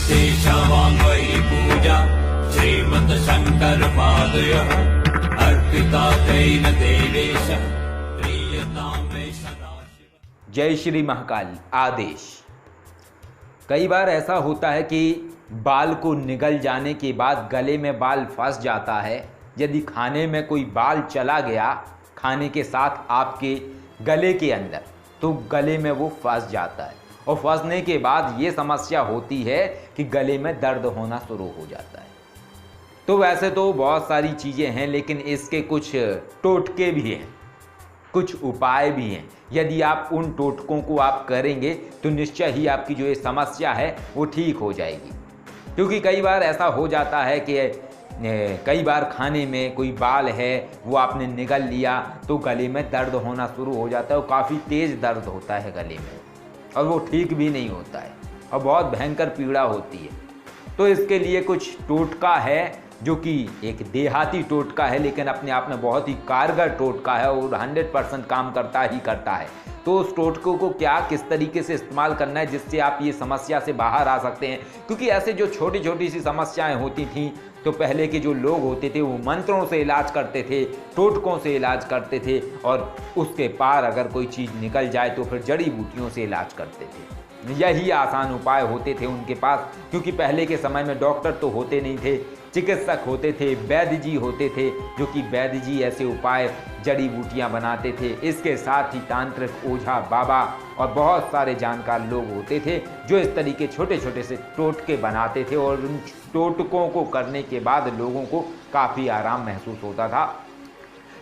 शेषवाङ्मयी पूजा श्रीमद्शङ्कर पादयः अर्पिता तेन देवेश प्रीयतां मे सदाशिव। जय श्री महाकाल। आदेश। कई बार ऐसा होता है कि बाल को निगल जाने के बाद गले में बाल फंस जाता है। यदि खाने में कोई बाल चला गया खाने के साथ आपके गले के अंदर, तो गले में वो फंस जाता है और फंसने के बाद ये समस्या होती है कि गले में दर्द होना शुरू हो जाता है। तो वैसे तो बहुत सारी चीज़ें हैं, लेकिन इसके कुछ टोटके भी हैं, कुछ उपाय भी हैं। यदि आप उन टोटकों को आप करेंगे तो निश्चय ही आपकी जो ये समस्या है वो ठीक हो जाएगी। क्योंकि कई बार ऐसा हो जाता है कि कई बार खाने में कोई बाल है वो आपने निगल लिया तो गले में दर्द होना शुरू हो जाता है और काफ़ी तेज़ दर्द होता है गले में, और वो ठीक भी नहीं होता है और बहुत भयंकर पीड़ा होती है। तो इसके लिए कुछ टोटका है जो कि एक देहाती टोटका है, लेकिन अपने आप में बहुत ही कारगर टोटका है और 100% काम करता ही करता है। तो उस टोटकों को क्या किस तरीके से इस्तेमाल करना है जिससे आप ये समस्या से बाहर आ सकते हैं। क्योंकि ऐसे जो छोटी छोटी सी समस्याएं होती थीं तो पहले के जो लोग होते थे वो मंत्रों से इलाज करते थे, टोटकों से इलाज करते थे, और उसके पार अगर कोई चीज़ निकल जाए तो फिर जड़ी बूटियों से इलाज करते थे। यही आसान उपाय होते थे उनके पास, क्योंकि पहले के समय में डॉक्टर तो होते नहीं थे, चिकित्सक होते थे, वैद्य जी होते थे, जो कि वैद्य जी ऐसे उपाय जड़ी बूटियां बनाते थे। इसके साथ ही तांत्रिक, ओझा, बाबा और बहुत सारे जानकार लोग होते थे जो इस तरीके छोटे छोटे से टोटके बनाते थे, और उन टोटकों को करने के बाद लोगों को काफ़ी आराम महसूस होता था।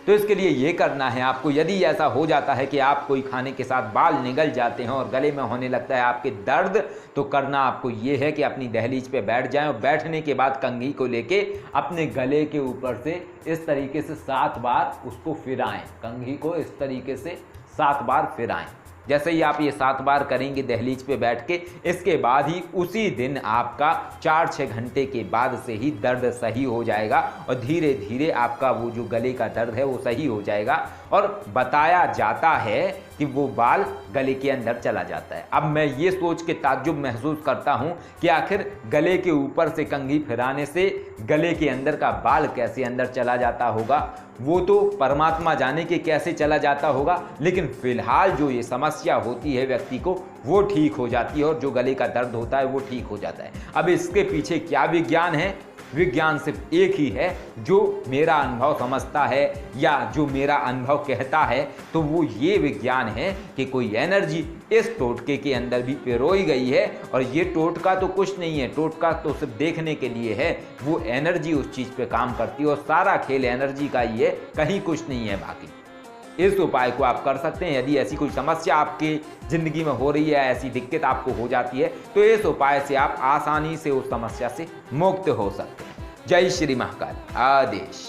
तो इसके लिए ये करना है आपको, यदि ऐसा हो जाता है कि आप कोई खाने के साथ बाल निगल जाते हैं और गले में होने लगता है आपके दर्द, तो करना आपको ये है कि अपनी दहलीज पे बैठ जाएं और बैठने के बाद कंघी को लेके अपने गले के ऊपर से इस तरीके से 7 बार उसको फिराएं। कंघी को इस तरीके से 7 बार फिराएं। जैसे ही आप ये 7 बार करेंगे दहलीज पे बैठ के, इसके बाद ही उसी दिन आपका 4-6 घंटे के बाद से ही दर्द सही हो जाएगा और धीरे धीरे आपका वो जो गले का दर्द है वो सही हो जाएगा। और बताया जाता है कि वो बाल गले के अंदर चला जाता है। अब मैं ये सोच के ताज्जुब महसूस करता हूँ कि आखिर गले के ऊपर से कंघी फिराने से गले के अंदर का बाल कैसे अंदर चला जाता होगा, वो तो परमात्मा जाने के कैसे चला जाता होगा, लेकिन फिलहाल जो ये समस्या होती है व्यक्ति को वो ठीक हो जाती है और जो गले का दर्द होता है वो ठीक हो जाता है। अब इसके पीछे क्या विज्ञान है? विज्ञान सिर्फ एक ही है, जो मेरा अनुभव समझता है या जो मेरा अनुभव कहता है, तो वो ये विज्ञान है कि कोई एनर्जी इस टोटके के अंदर भी पिरोई गई है। और ये टोटका तो कुछ नहीं है, टोटका तो सिर्फ देखने के लिए है, वो एनर्जी उस चीज़ पे काम करती है और सारा खेल एनर्जी का ही है, कहीं कुछ नहीं है बाकी। इस उपाय को आप कर सकते हैं। यदि ऐसी कोई समस्या आपकी ज़िंदगी में हो रही है, ऐसी दिक्कत आपको हो जाती है, तो इस उपाय से आप आसानी से उस समस्या से मुक्त हो सकते हैं। जय श्री महाकाल। आदेश।